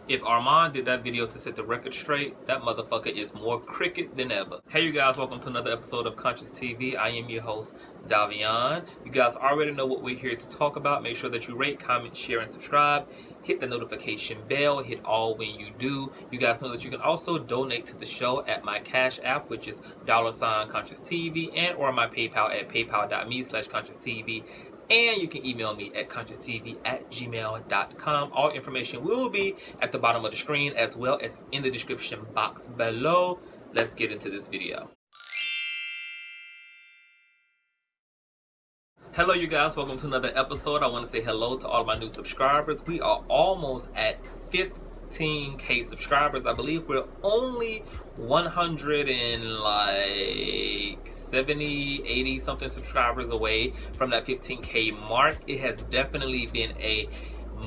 If Armand did that video to set the record straight, that motherfucker is more cricket than ever. Hey you guys, welcome to another episode of Consciouztv. I am your host, Davion. You guys already know what we're here to talk about. Make sure that you rate, comment, share, and subscribe. Hit the notification bell, hit all when you do. You guys know that you can also donate to the show at my Cash App, which is $Consciouztv, and or my PayPal at paypal.me/Consciouztv. And you can email me at consciouztv@gmail.com. All information will be at the bottom of the screen as well as in the description box below. Let's get into this video. Hello you guys, welcome to another episode. I want to say hello to all of my new subscribers. We are almost at 15K subscribers. I believe we're only 170, 80 something subscribers away from that 15K mark. It has definitely been a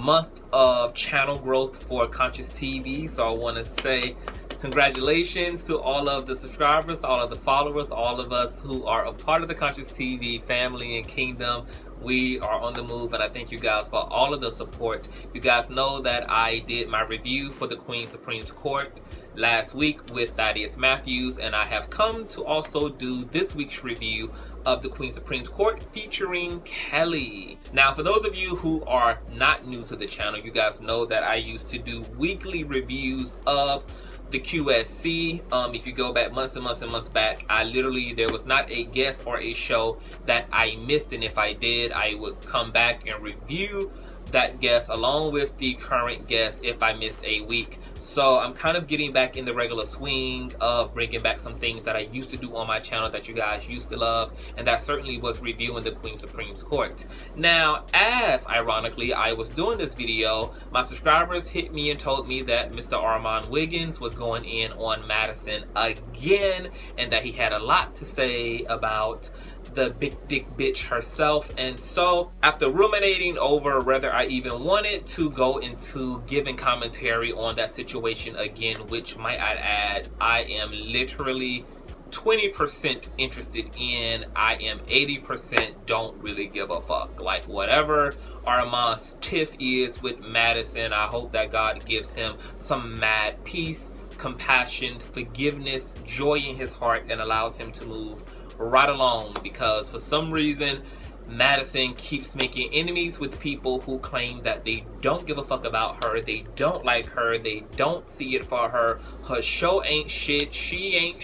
month of channel growth for Consciouztv, so I want to say congratulations to all of the subscribers, all of the followers, all of us who are a part of the Consciouztv family and kingdom. We are on the move, and I thank you guys for all of the support. You guys know that I did my review for the Queen Supreme's Court last week with Thaddeus Matthews, and I have come to also do this week's review of the Queen Supreme's Court featuring Kelly. Now, for those of you who are not new to the channel, you guys know that I used to do weekly reviews of the QSC. If you go back months and months and months back, there was not a guest or a show that I missed, and if I did, I would come back and review that guest along with the current guest if I missed a week. So I'm kind of getting back in the regular swing of bringing back some things that I used to do on my channel that you guys used to love, and that certainly was reviewing the Queen Supreme's Court. Now, as ironically I was doing this video, my subscribers hit me and told me that Mr. Armand Wiggins was going in on Madison again, and that he had a lot to say about the big dick bitch herself. And so after ruminating over whether I even wanted to go into giving commentary on that situation again, which might I add, I am literally 20% interested in, I am 80% don't really give a fuck. Like, whatever Armand's tiff is with Madison, I hope that God gives him some mad peace, compassion, forgiveness, joy in his heart, and allows him to move right along, because for some reason Madison keeps making enemies with people who claim that they don't give a fuck about her, they don't like her, they don't see it for her, her show ain't shit, she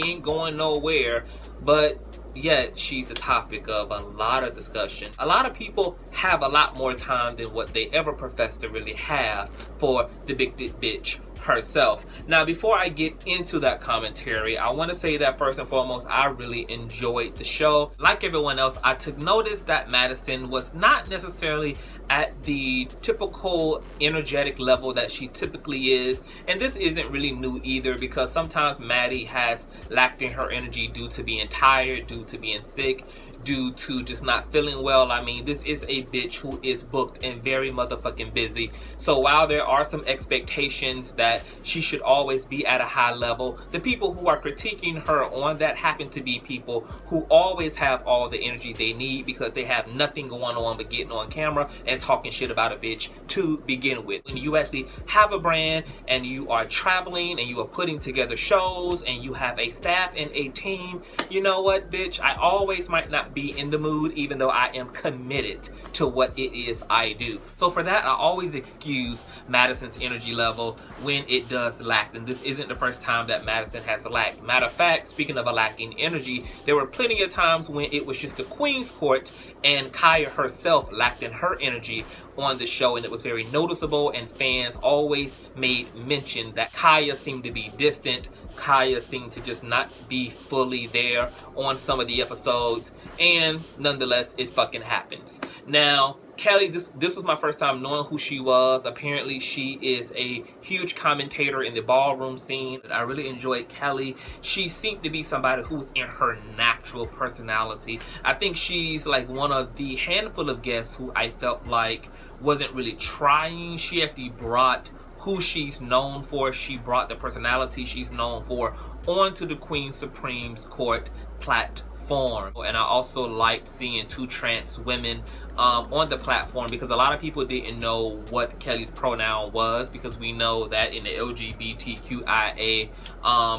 ain't going nowhere, but yet she's the topic of a lot of discussion. A lot of people have a lot more time than what they ever profess to really have for the big dick bitch herself. Now, before I get into that commentary, I want to say that first and foremost, I really enjoyed the show. Like everyone else, I took notice that Madison was not necessarily at the typical energetic level that she typically is, and this isn't really new either, because sometimes Maddie has lacked in her energy due to being tired, due to being sick, due to just not feeling well. I mean, this is a bitch who is booked and very motherfucking busy. So while there are some expectations that she should always be at a high level, the people who are critiquing her on that happen to be people who always have all the energy they need because they have nothing going on but getting on camera and talking shit about a bitch to begin with. When you actually have a brand and you are traveling and you are putting together shows and you have a staff and a team, you know what, bitch, I always might not be in the mood, even though I am committed to what it is I do. So for that, I always excuse Madison's energy level when it does lack, and this isn't the first time that Madison has lacked. Matter of fact, speaking of a lacking energy, there were plenty of times when it was just the Queen's Court and Kaya herself lacked in her energy on the show, and it was very noticeable, and fans always made mention that Kaya seemed to be distant, Kaya seemed to just not be fully there on some of the episodes, and nonetheless, it fucking happens. Now, Kelly, this was my first time knowing who she was. Apparently, she is a huge commentator in the ballroom scene. I really enjoyed Kelly. She seemed to be somebody who's in her natural personality. I think she's like one of the handful of guests who I felt like wasn't really trying. She actually brought who she's known for. She brought the personality she's known for onto the Queen Supreme's Court platform. form. And I also liked seeing 2 trans women on the platform, because a lot of people didn't know what Kelly's pronoun was, because we know that in the LGBTQIA,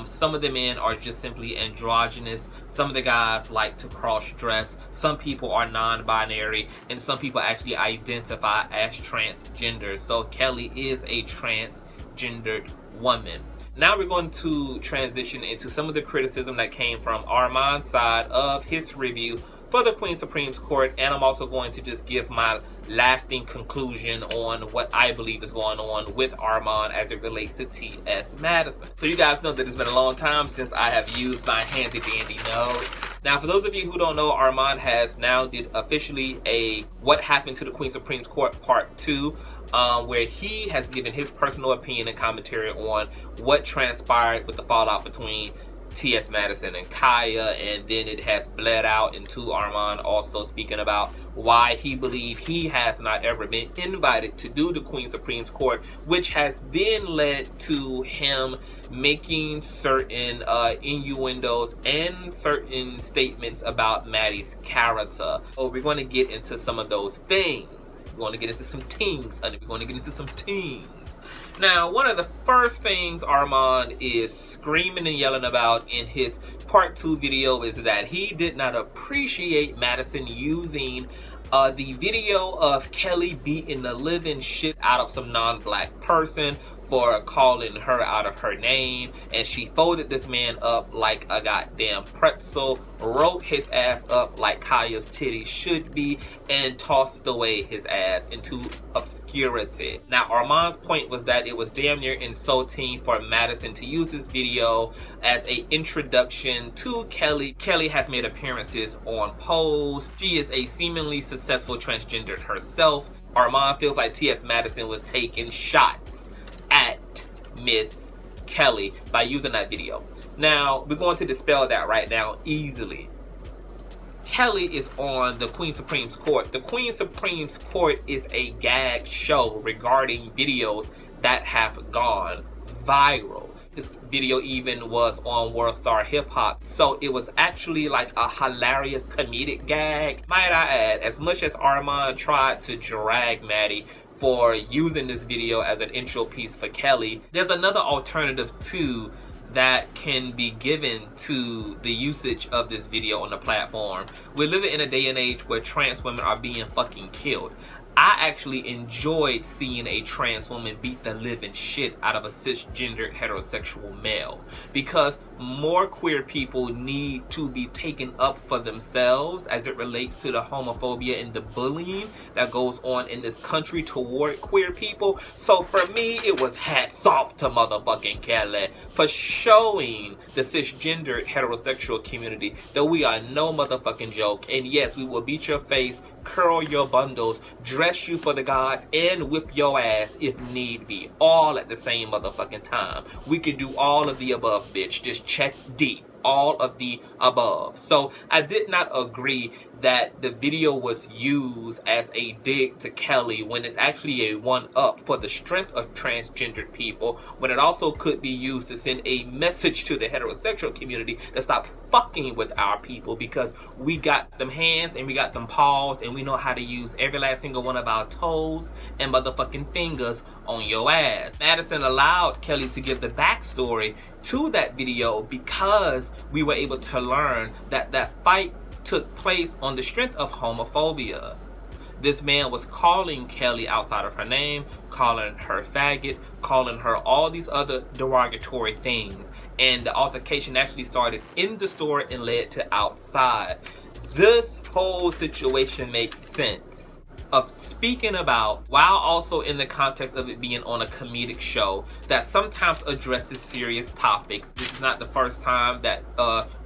some of the men are just simply androgynous, some of the guys like to cross-dress, some people are non-binary, and some people actually identify as transgender. So Kelly is a transgendered woman. Now we're going to transition into some of the criticism that came from Armand's side of his review for the Queen Supreme's Court, and I'm also going to just give my lasting conclusion on what I believe is going on with Armand as it relates to T.S. Madison. So you guys know that it's been a long time since I have used my handy dandy notes. Now, for those of you who don't know, Armand has now did officially a What Happened to the Queen Supreme's Court Part 2, where he has given his personal opinion and commentary on what transpired with the fallout between T.S. Madison and Kaya, and then it has bled out into Armand also speaking about why he believes he has not ever been invited to do the Queen Supreme's Court, which has then led to him making certain innuendos and certain statements about Maddie's character. So we're going to get into some of those things. We're going to get into some things, honey. We're going to get into some things. Now, one of the first things Armand is screaming and yelling about in his part 2 video is that he did not appreciate Madison using the video of Kelly beating the living shit out of some non-black person for calling her out of her name, and she folded this man up like a goddamn pretzel, wrote his ass up like Kaya's titty should be, and tossed away his ass into obscurity. Now, Armand's point was that it was damn near insulting for Madison to use this video as an introduction to Kelly. Kelly has made appearances on Pose. She is a seemingly successful transgender herself. Armand feels like T.S. Madison was taking shots at Miss Kelly by using that video. Now, we're going to dispel that right now easily. Kelly is on the Queen Supreme's Court. The Queen Supreme's Court is a gag show regarding videos that have gone viral. This video even was on World Star Hip Hop, so it was actually like a hilarious comedic gag. Might I add, as much as Armand tried to drag Maddie for using this video as an intro piece for Kelly, there's another alternative too that can be given to the usage of this video on the platform. We're living in a day and age where trans women are being fucking killed. I actually enjoyed seeing a trans woman beat the living shit out of a cisgendered heterosexual male, because more queer people need to be taken up for themselves as it relates to the homophobia and the bullying that goes on in this country toward queer people. So for me, it was hats off to motherfucking Kelly for showing the cisgendered heterosexual community that we are no motherfucking joke, and yes, we will beat your face, curl your bundles, dress you for the gods, and whip your ass if need be, all at the same motherfucking time. We can do all of the above, bitch. Just check D. All of the above. So I did not agree that the video was used as a dig to Kelly when it's actually a one-up for the strength of transgendered people, when it also could be used to send a message to the heterosexual community to stop fucking with our people, because we got them hands and we got them paws and we know how to use every last single one of our toes and motherfucking fingers on your ass. Madison allowed Kelly to give the backstory to that video because we were able to learn that that fight took place on the strength of homophobia. This man was calling Kelly outside of her name, calling her faggot, calling her all these other derogatory things, and the altercation actually started in the store and led to outside. This whole situation makes sense of speaking about, while also in the context of it being on a comedic show that sometimes addresses serious topics. This is not the first time that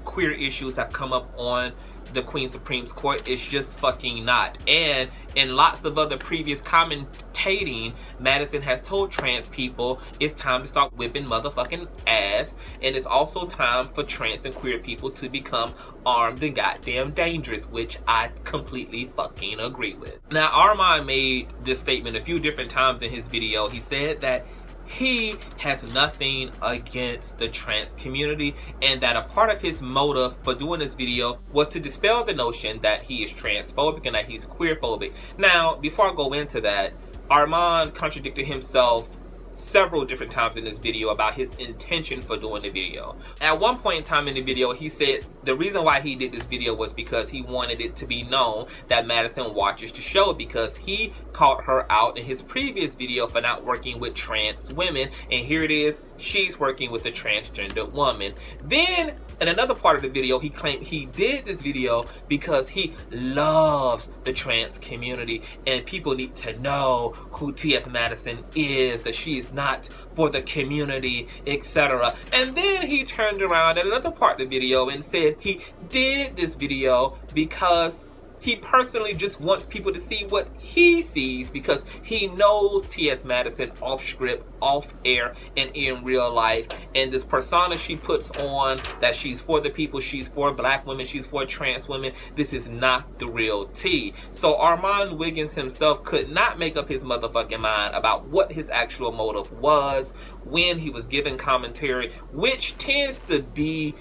queer issues have come up on the Queen Supreme's Court. It's just fucking not. And in lots of other previous commentating, Madison has told trans people it's time to start whipping motherfucking ass, and it's also time for trans and queer people to become armed and goddamn dangerous, which I completely fucking agree with. Now, Armand made this statement a few different times in his video. He said that he has nothing against the trans community, and that a part of his motive for doing this video was to dispel the notion that he is transphobic and that he's queerphobic. Now, before I go into that, Armand contradicted himself several different times in this video about his intention for doing the video. At one point in time in the video, he said the reason why he did this video was because he wanted it to be known that Madison watches the show, because he called her out in his previous video for not working with trans women, and here it is, she's working with a transgender woman. Then in another part of the video, he claimed he did this video because he loves the trans community and people need to know who T.S. Madison is, that she is not for the community, etc. And then he turned around in another part of the video and said he did this video because he personally just wants people to see what he sees, because he knows T.S. Madison off script, off air, and in real life. And this persona she puts on, that she's for the people, she's for black women, she's for trans women, this is not the real T. So Armand Wiggins himself could not make up his motherfucking mind about what his actual motive was when he was giving commentary, which tends to be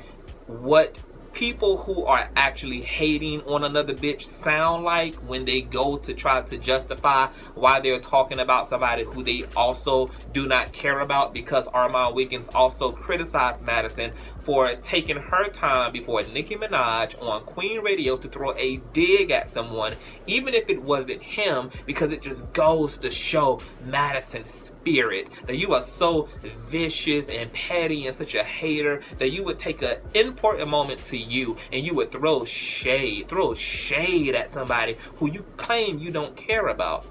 what people who are actually hating on another bitch sound like when they go to try to justify why they're talking about somebody who they also do not care about. Because Armand Wiggins also criticized Madison for taking her time before Nicki Minaj on Queen Radio to throw a dig at someone, even if it wasn't him, because it just goes to show Madison's spirit, that you are so vicious and petty and such a hater that you would take an important moment to you and you would throw shade at somebody who you claim you don't care about.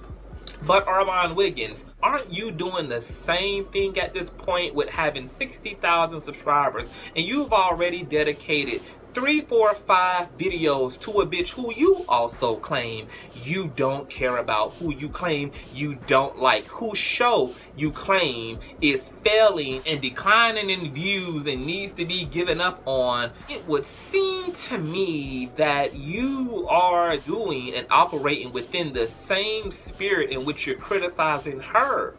But Armand Wiggins, aren't you doing the same thing at this point with having 60,000 subscribers, and you've already dedicated 3, 4, 5 videos to a bitch who you also claim you don't care about, who you claim you don't like, whose show you claim is failing and declining in views and needs to be given up on? It would seem to me that you are doing and operating within the same spirit in which you're criticizing her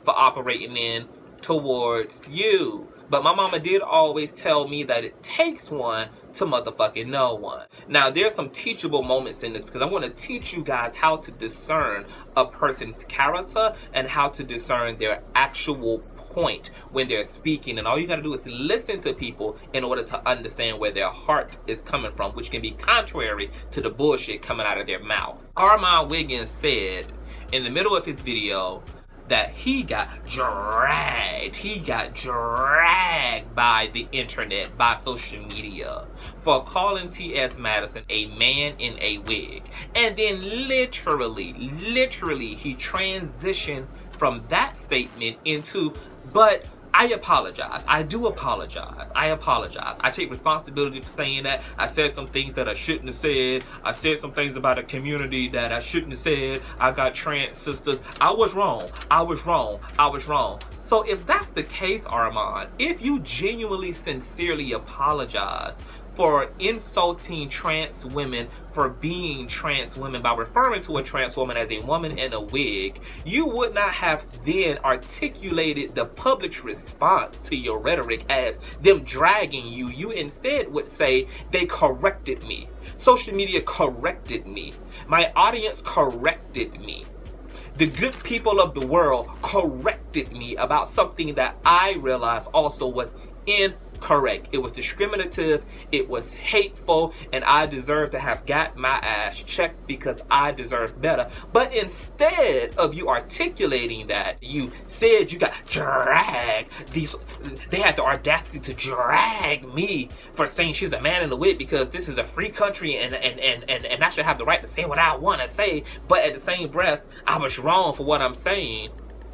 for operating in towards you. But my mama did always tell me that it takes one to motherfucking know one. Now, there's some teachable moments in this, because I'm going to teach you guys how to discern a person's character and how to discern their actual point when they're speaking. And all you got to do is listen to people in order to understand where their heart is coming from, which can be contrary to the bullshit coming out of their mouth. Armand Wiggins said in the middle of his video that he got dragged by the internet, by social media, for calling T.S. Madison a man in a wig. And then literally, he transitioned from that statement into, but I apologize. I do apologize. I apologize. I take responsibility for saying that. I said some things that I shouldn't have said. I said some things about a community that I shouldn't have said. I got trans sisters. I was wrong. I was wrong. I was wrong. So if that's the case, Armand, if you genuinely, sincerely apologize for insulting trans women for being trans women by referring to a trans woman as a woman in a wig, you would not have then articulated the public's response to your rhetoric as them dragging you. You instead would say, they corrected me. Social media corrected me. My audience corrected me. The good people of the world corrected me about something that I realized also was incorrect. It was discriminative, it was hateful, and I deserve to have got my ass checked because I deserve better. But instead of you articulating that, you said you got dragged. They had the audacity to drag me for saying she's a man in a wig because this is a free country and I should have the right to say what I want to say, but at the same breath, I was wrong for what I'm saying.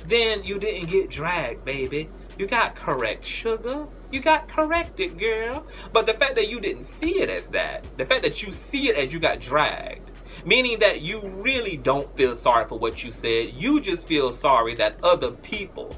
Then you didn't get dragged, baby. You got correct, sugar. You got corrected, girl. But the fact that you didn't see it as that, the fact that you see it as you got dragged, meaning that you really don't feel sorry for what you said. You just feel sorry that other people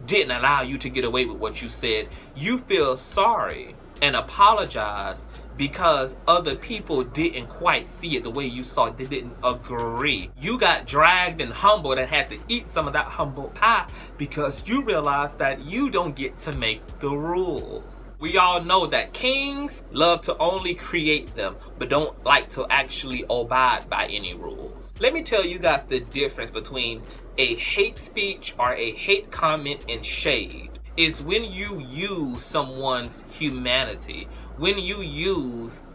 didn't allow you to get away with what you said. You feel sorry and apologize because other people didn't quite see it the way you saw it. They didn't agree. You got dragged and humbled and had to eat some of that humble pie because you realized that you don't get to make the rules. We all know that kings love to only create them, but don't like to actually abide by any rules. Let me tell you guys the difference between a hate speech or a hate comment and shade. Is when you use someone's humanity, when you use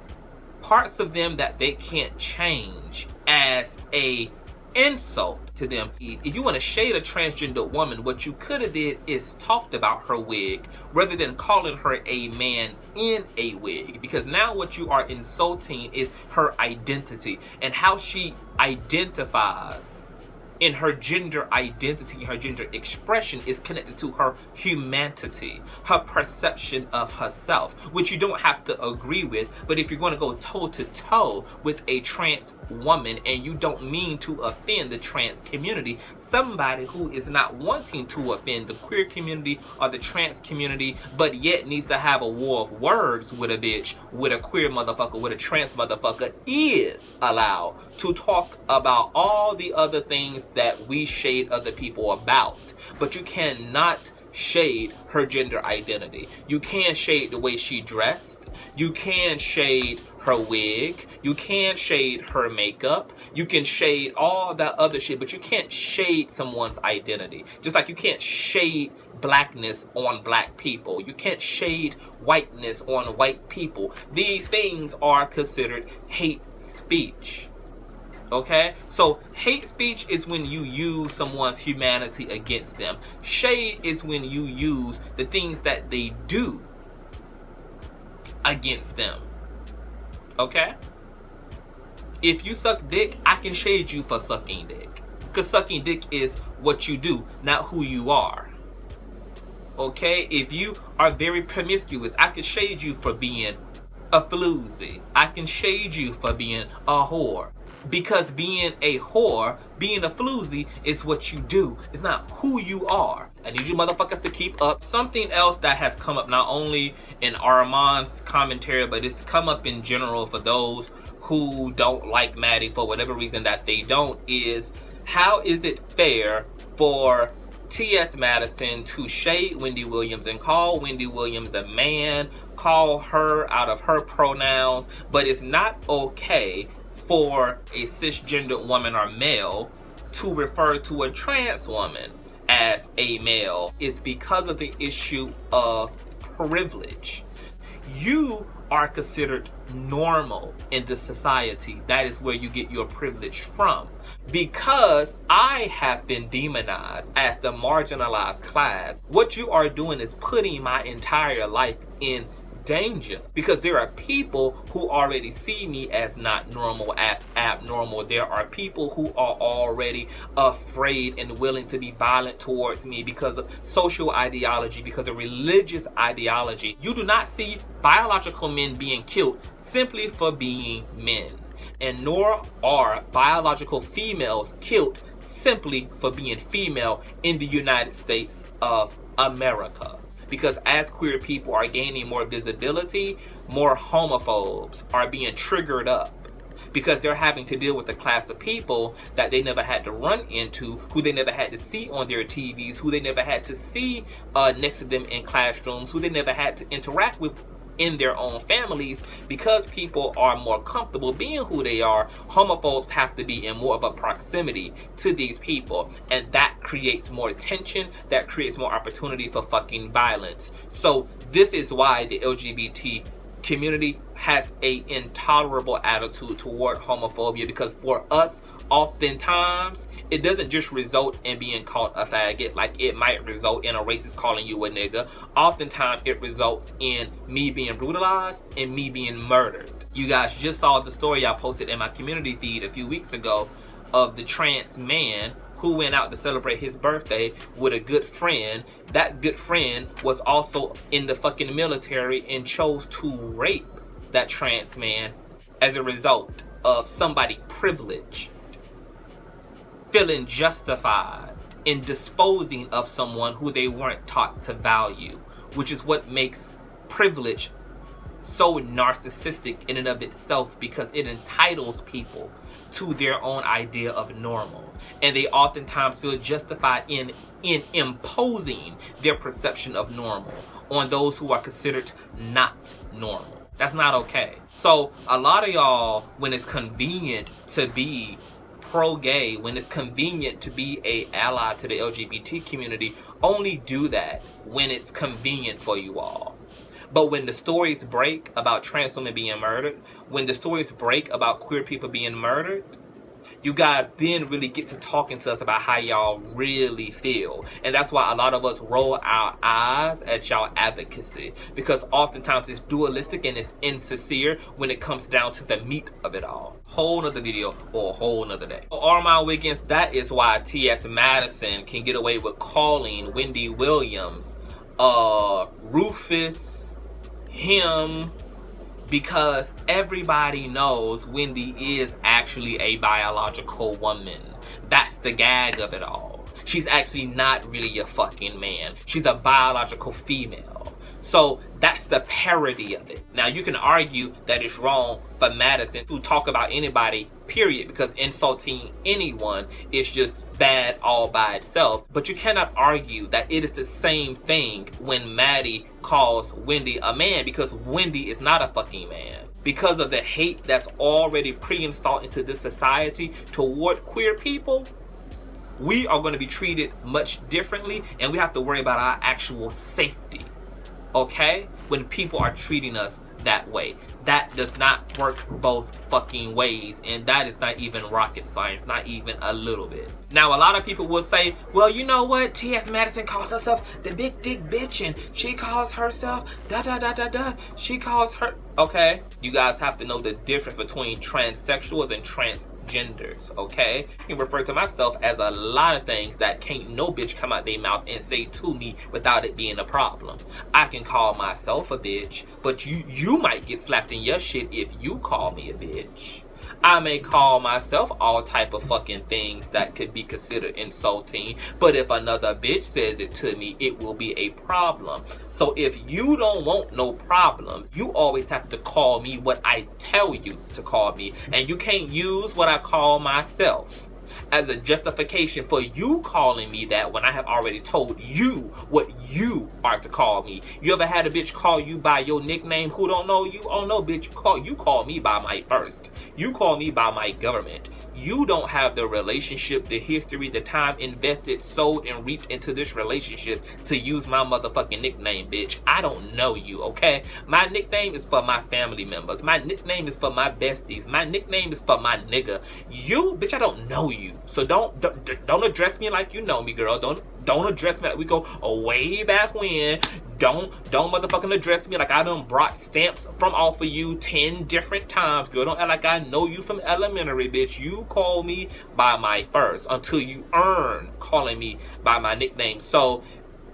parts of them that they can't change as a insult to them. If you want to shade a transgender woman, what you could have did is talked about her wig rather than calling her a man in a wig, because now what you are insulting is her identity and how she identifies. In her gender identity, her gender expression is connected to her humanity, her perception of herself, which you don't have to agree with. But if you're going to go toe to toe with a trans woman and you don't mean to offend the trans community, somebody who is not wanting to offend the queer community or the trans community, but yet needs to have a war of words with a bitch, with a queer motherfucker, with a trans motherfucker, is allowed to talk about all the other things that we shade other people about. But you cannot shade her gender identity. You can shade the way she dressed. You can shade her wig. You can shade her makeup. You can shade all that other shit, but you can't shade someone's identity. Just like you can't shade blackness on black people. You can't shade whiteness on white people. These things are considered hate speech. Okay, so hate speech is when you use someone's humanity against them. Shade is when you use the things that they do against them. Okay, if you suck dick, I can shade you for sucking dick, because sucking dick is what you do, not who you are. Okay, if you are very promiscuous, I can shade you for being a floozy. I can shade you for being a whore. Because being a whore, being a floozy is what you do. It's not who you are. I need you motherfuckers to keep up. Something else that has come up not only in Armand's commentary, but it's come up in general for those who don't like Maddie for whatever reason that they don't, is how is it fair for T.S. Madison to shade Wendy Williams and call Wendy Williams a man, call her out of her pronouns, but it's not okay for a cisgender woman or male to refer to a trans woman as a male? Is because of the issue of privilege. You are considered normal in this society. That is where you get your privilege from. Because I have been demonized as the marginalized class, what you are doing is putting my entire life in danger, because there are people who already see me as not normal, as abnormal. There are people who are already afraid and willing to be violent towards me because of social ideology, because of religious ideology. You do not see biological men being killed simply for being men, and nor are biological females killed simply for being female in the United States of America. Because as queer people are gaining more visibility, more homophobes are being triggered up, because they're having to deal with a class of people that they never had to run into, who they never had to see on their TVs, who they never had to see next to them in classrooms, who they never had to interact with in their own families. Because people are more comfortable being who they are, homophobes have to be in more of a proximity to these people, and that creates more tension, that creates more opportunity for fucking violence. So this is why the LGBT community has a intolerable attitude toward homophobia, because for us, oftentimes it doesn't just result in being called a faggot, like it might result in a racist calling you a nigga. Oftentimes it results in me being brutalized and me being murdered. You guys just saw the story I posted in my community feed a few weeks ago of the trans man who went out to celebrate his birthday with a good friend. That good friend was also in the fucking military and chose to rape that trans man as a result of somebody privileged feeling justified in disposing of someone who they weren't taught to value, which is what makes privilege so narcissistic in and of itself because it entitles people to their own idea of normal. And they oftentimes feel justified in imposing their perception of normal on those who are considered not normal. That's not okay. So a lot of y'all, when it's convenient to be pro-gay, when it's convenient to be a ally to the LGBT community, only do that when it's convenient for you all. But when the stories break about trans women being murdered, when the stories break about queer people being murdered, you guys then really get to talking to us about how y'all really feel. And that's why a lot of us roll our eyes at y'all advocacy, because oftentimes it's dualistic and it's insincere when it comes down to the meat of it all. Whole nother video or a whole nother day. Armand Wiggins, that is why T.S. Madison can get away with calling Wendy Williams Rufus, him, because everybody knows Wendy is actually a biological woman. That's the gag of it all. She's actually not really a fucking man. She's a biological female. So that's the parody of it. Now you can argue that it's wrong for Madison to talk about anybody, period, because insulting anyone is just bad all by itself. But you cannot argue that it is the same thing when Maddie calls Wendy a man, because Wendy is not a fucking man. Because of the hate that's already pre-installed into this society toward queer people, we are going to be treated much differently, and we have to worry about our actual safety, okay, when people are treating us that way. That does not work both fucking ways, and that is not even rocket science, not even a little bit. Now, a lot of people will say, well, you know what, T.S. Madison calls herself the big dick bitch, and she calls herself da-da-da-da-da, she calls her... Okay, you guys have to know the difference between transsexuals and transgenders, okay? I can refer to myself as a lot of things that can't no bitch come out their mouth and say to me without it being a problem. I can call myself a bitch, but you might get slapped in your shit if you call me a bitch. I may call myself all type of fucking things that could be considered insulting, but if another bitch says it to me, it will be a problem. So if you don't want no problems, you always have to call me what I tell you to call me, and you can't use what I call myself as a justification for you calling me that when I have already told you what you are to call me. You ever had a bitch call you by your nickname who don't know you? Oh no, bitch, you call me by my first. You call me by my government. You don't have the relationship, the history, the time invested, sowed, and reaped into this relationship to use my motherfucking nickname, bitch. I don't know you, okay? My nickname is for my family members. My nickname is for my besties. My nickname is for my nigga. You, bitch, I don't know you. So don't address me like you know me, girl. Don't address me like we go way back when. Don't motherfucking address me like I done brought stamps from off of you 10 different times, girl. Don't act like I know you from elementary, bitch. You call me by my first until you earn calling me by my nickname. So,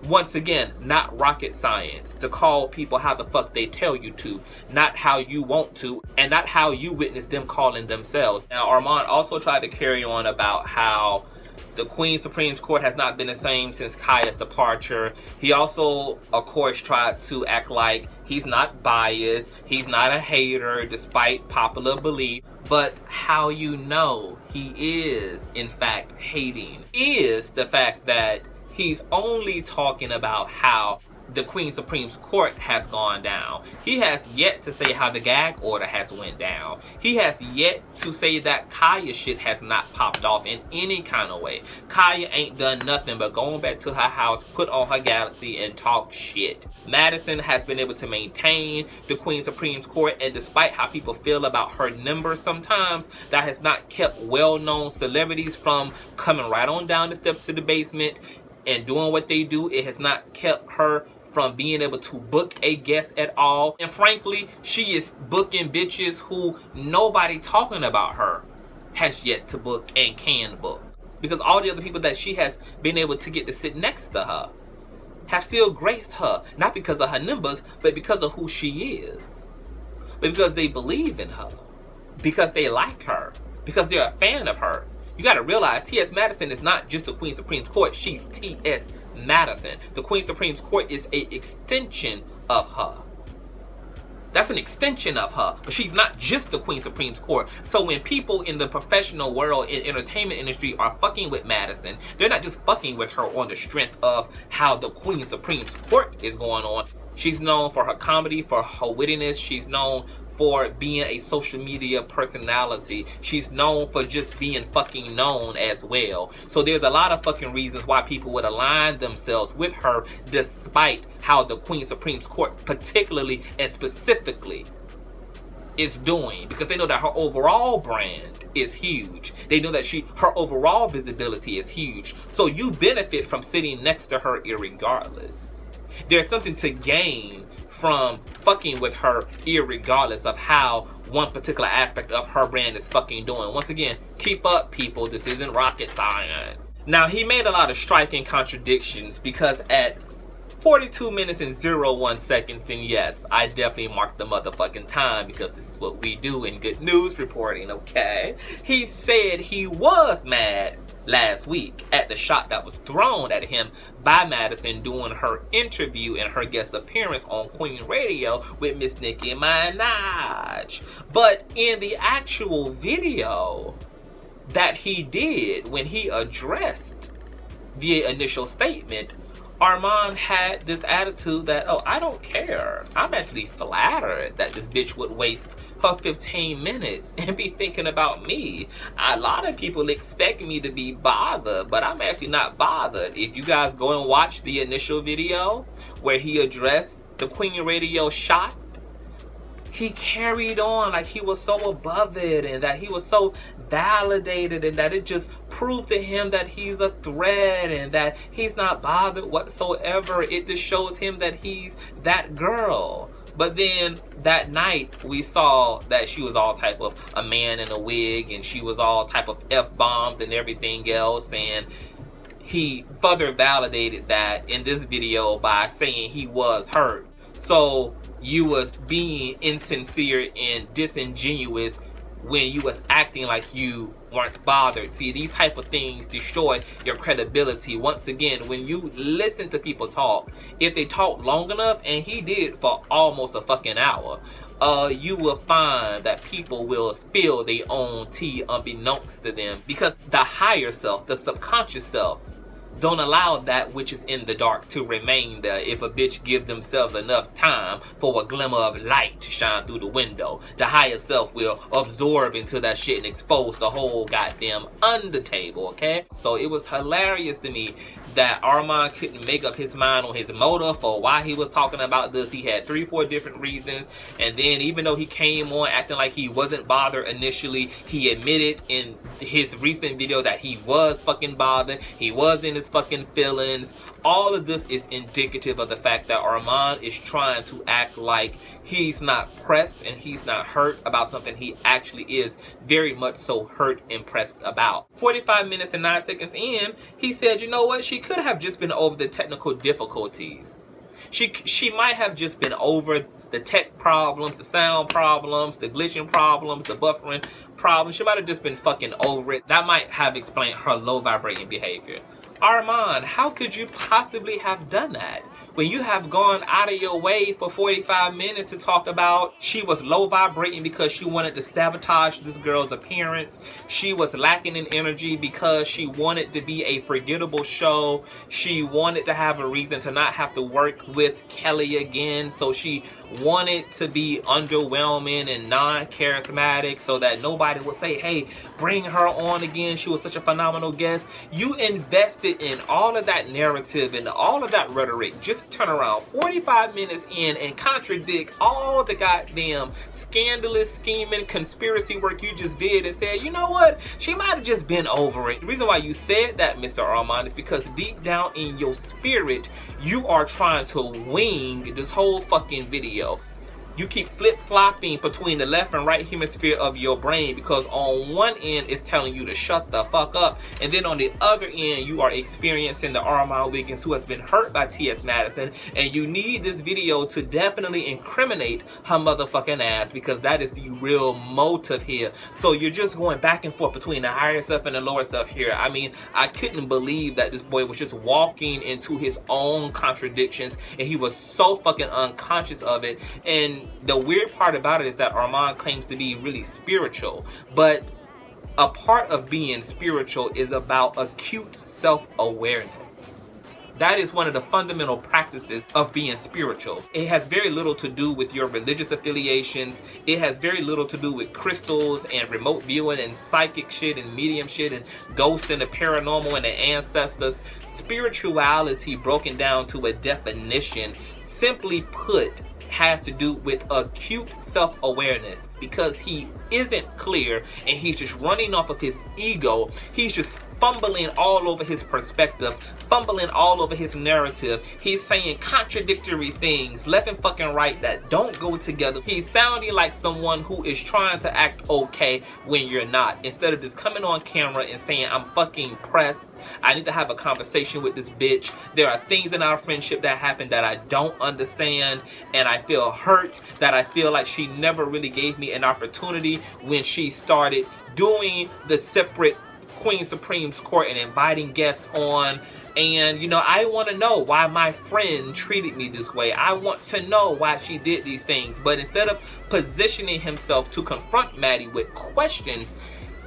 once again, not rocket science to call people how the fuck they tell you to, not how you want to, and not how you witness them calling themselves. Now, Armand also tried to carry on about how the Queen Supreme Court has not been the same since Kaya's departure. He also, of course, tried to act like he's not biased, he's not a hater, despite popular belief. But how you know he is, in fact, hating is the fact that he's only talking about how the Queen Supreme Court has gone down. He has yet to say how the gag order has went down. He has yet to say that Kaya shit has not popped off in any kind of way. Kaya ain't done nothing but going back to her house, put on her galaxy, and talk shit. Madison has been able to maintain the Queen Supreme Court, and despite how people feel about her numbers sometimes, that has not kept well-known celebrities from coming right on down the steps to the basement and doing what they do. It has not kept her from being able to book a guest at all. And frankly, she is booking bitches who nobody talking about her has yet to book and can book. Because all the other people that she has been able to get to sit next to her have still graced her. Not because of her numbers, but because of who she is. But because they believe in her. Because they like her. Because they're a fan of her. You gotta realize T.S. Madison is not just the Queen Supreme Court. She's T.S. Madison. The Queen Supreme Court is an extension of her. That's an extension of her, but she's not just the Queen Supreme Court. So when people in the professional world, in entertainment industry, are fucking with Madison, they're not just fucking with her on the strength of how the Queen Supreme Court is going on. She's known for her comedy, for her wittiness. She's known for being a social media personality. She's known for just being fucking known as well. So there's a lot of fucking reasons why people would align themselves with her, despite how the Queen Supreme Court particularly and specifically is doing, because they know that her overall brand is huge. They know that her overall visibility is huge. So you benefit from sitting next to her irregardless. There's something to gain from fucking with her irregardless of how one particular aspect of her brand is fucking doing. Once again, keep up, people. This isn't rocket science. Now, he made a lot of striking contradictions, because at 42 minutes and 01 seconds, and yes, I definitely marked the motherfucking time because this is what we do in good news reporting, okay? He said he was mad last week at the shot that was thrown at him by Madison during her interview and her guest appearance on Queen Radio with Miss Nicki Minaj. But in the actual video that he did when he addressed the initial statement, Armand had this attitude that, oh, I don't care. I'm actually flattered that this bitch would waste her 15 minutes and be thinking about me. A lot of people expect me to be bothered, but I'm actually not bothered. If you guys go and watch the initial video where he addressed the Queen Radio shot, he carried on like he was so above it and that he was so validated and that it just proved to him that he's a threat and that he's not bothered whatsoever. It just shows him that he's that girl. But then that night we saw that she was all type of a man in a wig and she was all type of F-bombs and everything else, and he further validated that in this video by saying he was hurt. So you was being insincere and disingenuous when you was acting like you weren't bothered. See, these type of things destroy your credibility. Once again, when you listen to people talk, if they talk long enough, and he did for almost a fucking hour, you will find that people will spill their own tea unbeknownst to them, because the higher self, the subconscious self, don't allow that which is in the dark to remain there. If a bitch give themselves enough time for a glimmer of light to shine through the window, the higher self will absorb into that shit and expose the whole goddamn under table, okay? So it was hilarious to me that Armand couldn't make up his mind on his motive for why he was talking about this. He had 3-4 different reasons, and then even though he came on acting like he wasn't bothered initially, he admitted in his recent video that he was fucking bothered. He was in his fucking feelings. All of this is indicative of the fact that Armand is trying to act like he's not pressed and he's not hurt about something he actually is very much so hurt and pressed about. 45 minutes and 9 seconds in, he said, you know what, she could have just been over the technical difficulties. She might have just been over the tech problems, the sound problems, the glitching problems, the buffering problems. She might have just been fucking over it. That might have explained her low vibrating behavior. Armand, how could you possibly have done that when you have gone out of your way for 45 minutes to talk about she was low vibrating because she wanted to sabotage this girl's appearance? She was lacking in energy because she wanted to be a forgettable show. She wanted to have a reason to not have to work with Kelly again. So she wanted to be underwhelming and non-charismatic so that nobody would say, hey, bring her on again. She was such a phenomenal guest. You invested in all of that narrative and all of that rhetoric just to turn around 45 minutes in and contradict all the goddamn scandalous, scheming, conspiracy work you just did and said, you know what? She might have just been over it. The reason why you said that, Mr. Armand, is because deep down in your spirit, you are trying to wing this whole fucking video. You keep flip-flopping between the left and right hemisphere of your brain, because on one end it's telling you to shut the fuck up, and then on the other end you are experiencing the Armand Wiggins who has been hurt by T.S. Madison, and you need this video to definitely incriminate her motherfucking ass, because that is the real motive here. So you're just going back and forth between the higher self and the lower self here. I mean, I couldn't believe that this boy was just walking into his own contradictions, and he was so fucking unconscious of it. And And the weird part about it is that Armand claims to be really spiritual, but a part of being spiritual is about acute self-awareness. That is one of the fundamental practices of being spiritual. It has very little to do with your religious affiliations. It has very little to do with crystals and remote viewing and psychic shit and medium shit and ghosts and the paranormal and the ancestors. Spirituality, broken down to a definition, simply put, has to do with acute self-awareness, because he isn't clear and he's just running off of his ego. He's just fumbling all over his perspective, fumbling all over his narrative. He's saying contradictory things left and fucking right that don't go together. He's sounding like someone who is trying to act okay when you're not, instead of just coming on camera and saying, I'm fucking pressed, I need to have a conversation with this bitch. There are things in our friendship that happened that I don't understand, and I feel hurt, that I feel like she never really gave me an opportunity when she started doing the separate Queen Supreme's Court and inviting guests on. And, you know, I want to know why my friend treated me this way. I want to know why she did these things. But instead of positioning himself to confront Maddie with questions,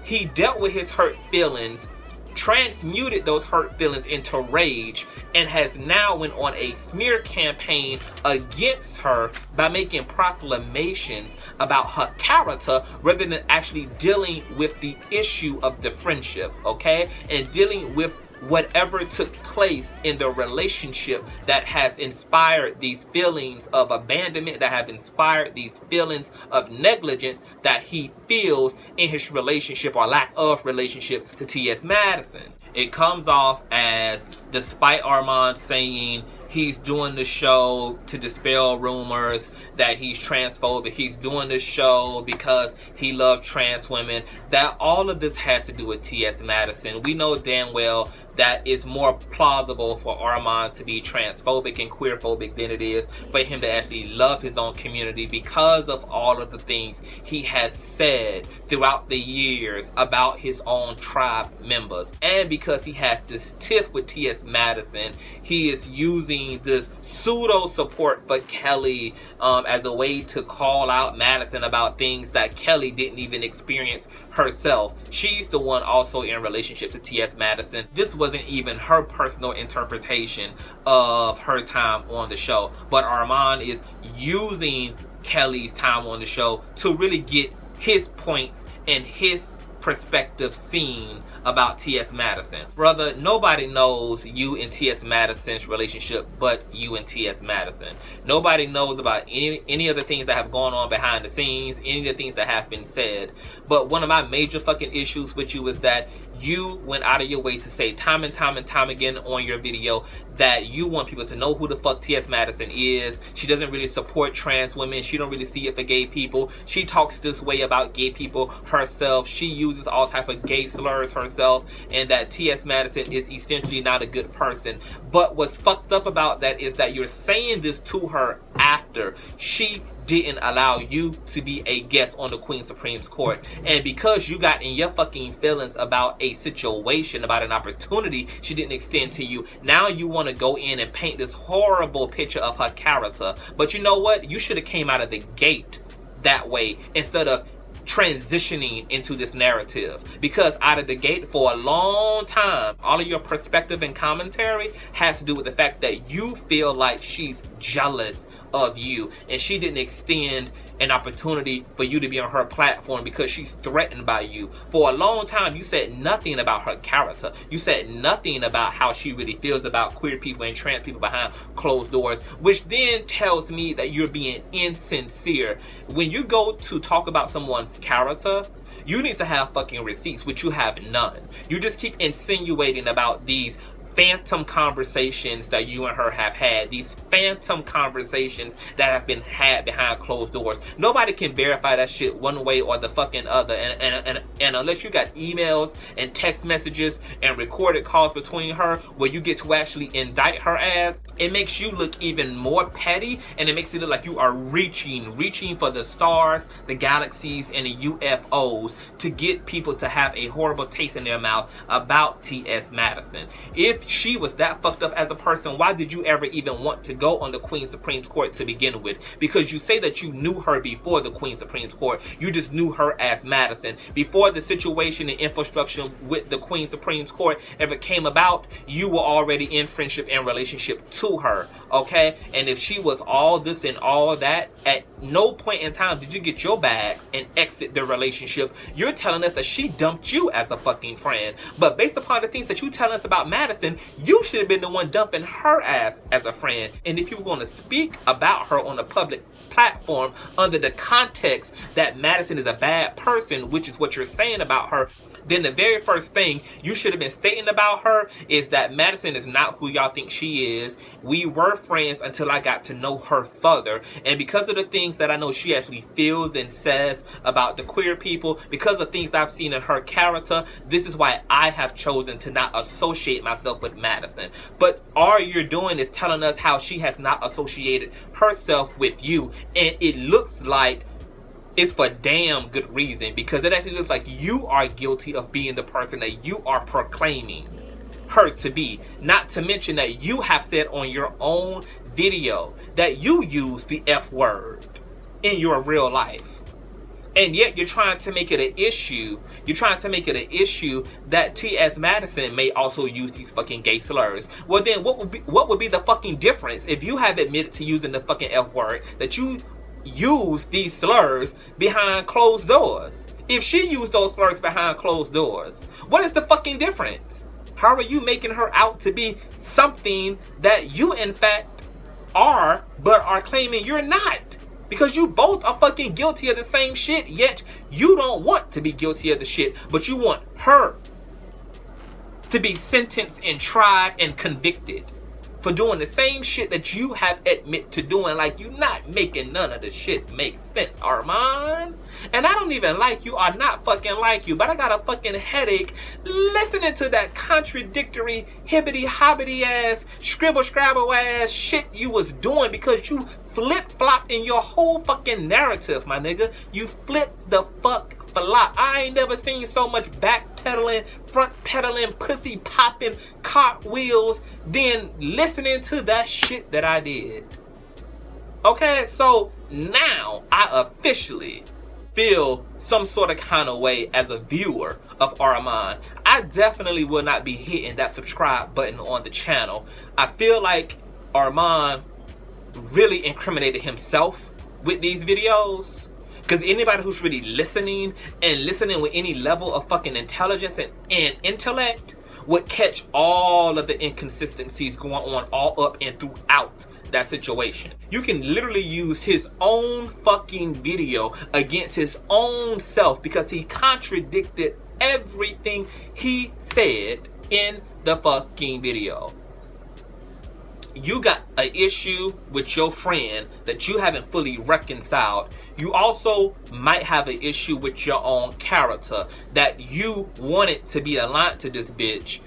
he dealt with his hurt feelings, transmuted those hurt feelings into rage, and has now went on a smear campaign against her by making proclamations about her character rather than actually dealing with the issue of the friendship, okay? And dealing with whatever took place in the relationship that has inspired these feelings of abandonment, that have inspired these feelings of negligence that he feels in his relationship or lack of relationship to T.S. Madison. It comes off as, despite Armand saying he's doing the show to dispel rumors that he's transphobic, he's doing the show because he loves trans women, that all of this has to do with T.S. Madison. We know damn well that it's more plausible for Armand to be transphobic and queerphobic than it is for him to actually love his own community, because of all of the things he has said throughout the years about his own tribe members. And because he has this tiff with T.S. Madison, he is using this pseudo support for Kelly as a way to call out Madison about things that Kelly didn't even experience herself. She's the one also in relationship to T.S. Madison. This wasn't even her personal interpretation of her time on the show, but Armand is using Kelly's time on the show to really get his points and his perspective seen about T.S. Madison. Brother, nobody knows you and T.S. Madison's relationship but you and T.S. Madison. Nobody knows about any of the things that have gone on behind the scenes, any of the things that have been said. But one of my major fucking issues with you is that you went out of your way to say time and time and time again on your video that you want people to know who the fuck T.S. Madison is. She doesn't really support trans women. She don't really see it for gay people. She talks this way about gay people herself. She uses all type of gay slurs herself, and that T.S. Madison is essentially not a good person. But what's fucked up about that is that you're saying this to her after she didn't allow you to be a guest on the Queen Supreme's Court. And because you got in your fucking feelings about a situation, about an opportunity she didn't extend to you, now you want to go in and paint this horrible picture of her character. But you know what? You should have came out of the gate that way instead of transitioning into this narrative, because out of the gate for a long time all of your perspective and commentary has to do with the fact that you feel like she's jealous of you and she didn't extend an opportunity for you to be on her platform because she's threatened by you. For a long time you said nothing about her character. You said nothing about how she really feels about queer people and trans people behind closed doors, which then tells me that you're being insincere. When you go to talk about someone's character, you need to have fucking receipts, which you have none. You just keep insinuating about these phantom conversations that you and her have had, these phantom conversations that have been had behind closed doors. Nobody can verify that shit one way or the fucking other, and unless you got emails and text messages and recorded calls between her where you get to actually indict her ass, it makes you look even more petty, and it makes it look like you are reaching for the stars, the galaxies, and the UFOs to get people to have a horrible taste in their mouth about T.S. Madison. If she was that fucked up as a person, why did you ever even want to go on the Queen Supreme Court to begin with? Because you say that you knew her before the Queen Supreme Court. You just knew her as Madison. Before the situation and infrastructure with the Queen Supreme Court ever came about, you were already in friendship and relationship to her, okay? And if she was all this and all that, at no point in time did you get your bags and exit the relationship. You're telling us that she dumped you as a fucking friend. But based upon the things that you tell us about Madison, you should have been the one dumping her ass as a friend. And if you were going to speak about her on a public platform under the context that Madison is a bad person, which is what you're saying about her, then the very first thing you should have been stating about her is that Madison is not who y'all think she is. We were friends until I got to know her further. And because of the things that I know she actually feels and says about the queer people, because of things I've seen in her character, this is why I have chosen to not associate myself with Madison. But all you're doing is telling us how she has not associated herself with you. And it looks like it's for damn good reason, because it actually looks like you are guilty of being the person that you are proclaiming her to be. Not to mention that you have said on your own video that you use the F word in your real life. And yet you're trying to make it an issue. You're trying to make it an issue that T.S. Madison may also use these fucking gay slurs. Well then, what would be the fucking difference if you have admitted to using the fucking F word, that you use these slurs behind closed doors? If she used those slurs behind closed doors, what is the fucking difference? How are you making her out to be something that you in fact are, but are claiming you're not? Because you both are fucking guilty of the same shit, yet you don't want to be guilty of the shit, but you want her to be sentenced and tried and convicted for doing the same shit that you have admit to doing. Like, you not making none of the shit make sense, Armand. And I don't even like you or not fucking like you, but I got a fucking headache listening to that contradictory, hibbity-hobbity ass, scribble-scrabble ass shit you was doing, because you flip-flopped in your whole fucking narrative, my nigga. You flipped the fuck flop. I ain't never seen so much backpedaling, front-pedaling, pussy-popping, cartwheels than listening to that shit that I did. Okay, so now I officially feel some sort of kind of way as a viewer of Armand. I definitely will not be hitting that subscribe button on the channel. I feel like Armand really incriminated himself with these videos, because anybody who's really listening and listening with any level of fucking intelligence and intellect would catch all of the inconsistencies going on all up and throughout that situation. You can literally use his own fucking video against his own self, because he contradicted everything he said in the fucking video. You got an issue with your friend that you haven't fully reconciled. You also might have an issue with your own character, that you wanted to be aligned to this bitch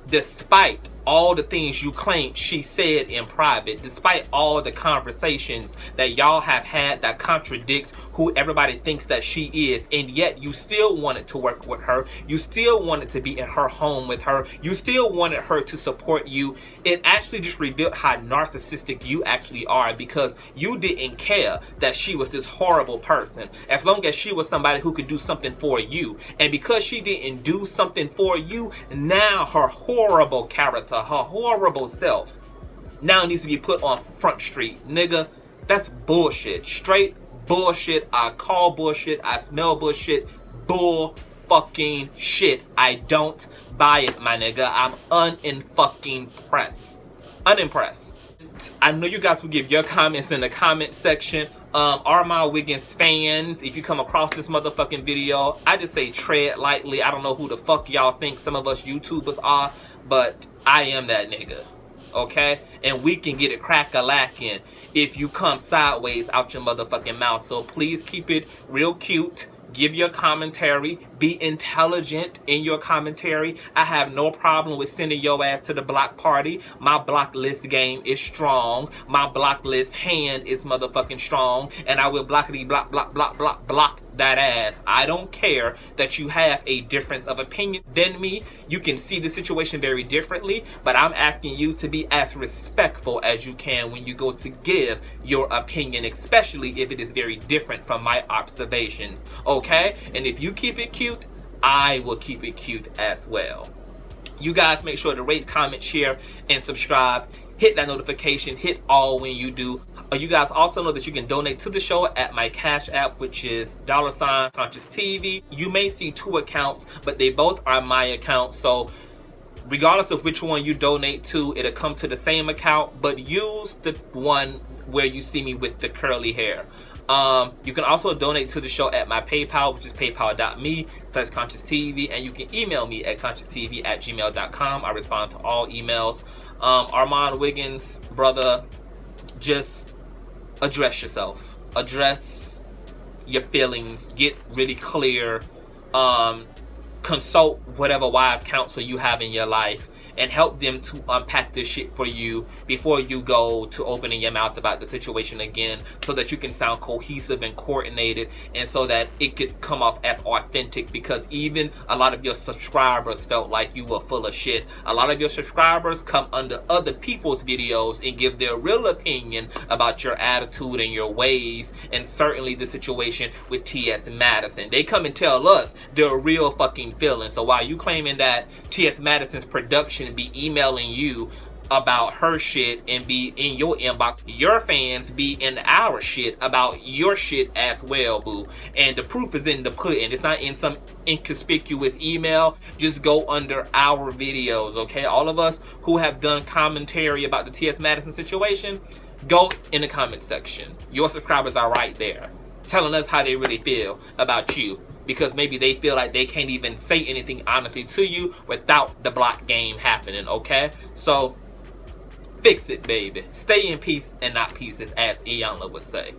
despite all the things you claimed she said in private, despite all the conversations that y'all have had that contradicts who everybody thinks that she is, and yet you still wanted to work with her. You still wanted to be in her home with her. You still wanted her to support you. It actually just revealed how narcissistic you actually are, because you didn't care that she was this horrible person, as long as she was somebody who could do something for you. And because she didn't do something for you, now her horrible character, her horrible self, now needs to be put on Front Street. Nigga, that's bullshit. Straight bullshit. I call bullshit. I smell bullshit. Bull fucking shit. I don't buy it, my nigga. I'm unimpressed. I know you guys will give your comments in the comment section. Armand Wiggins fans, if you come across this motherfucking video, I just say tread lightly. I don't know who the fuck y'all think some of us YouTubers are, but I am that nigga, okay? And we can get it crack-a-lacking if you come sideways out your motherfucking mouth. So please keep it real cute. Give your commentary. Be intelligent in your commentary. I have no problem with sending your ass to the block party. My block list game is strong. My block list hand is motherfucking strong. And I will block that ass. I don't care that you have a difference of opinion than me. You can see the situation very differently, but I'm asking you to be as respectful as you can when you go to give your opinion, especially if it is very different from my observations, okay? And if you keep it cute, I will keep it cute as well. You guys make sure to rate, comment, share, and subscribe. Hit that notification, hit all when you do. You guys also know that you can donate to the show at my Cash App, which is $Consciouztv. You may see two accounts, but they both are my accounts. So regardless of which one you donate to, it'll come to the same account, but use the one where you see me with the curly hair. You can also donate to the show at my PayPal, which is paypal.me/Consciouztv, and you can email me at consciouztv@gmail.com. I respond to all emails. Armand Wiggins, brother, just address yourself. Address your feelings. Get really clear. Consult whatever wise counsel you have in your life and help them to unpack this shit for you before you go to opening your mouth about the situation again, so that you can sound cohesive and coordinated, and so that it could come off as authentic, because even a lot of your subscribers felt like you were full of shit. A lot of your subscribers come under other people's videos and give their real opinion about your attitude and your ways, and certainly the situation with T.S. Madison. They come and tell us their real fucking feelings. So while you claiming that T.S. Madison's production be emailing you about her shit and be in your inbox, your fans be in our shit about your shit as well, boo. And the proof is in the pudding. It's not in some inconspicuous email. Just go under our videos, okay? All of us who have done commentary about the T.S. Madison situation, go in the comment section. Your subscribers are right there telling us how they really feel about you, because maybe they feel like they can't even say anything honestly to you without the block game happening, okay? So, fix it, baby. Stay in peace and not pieces, as Iyanla would say.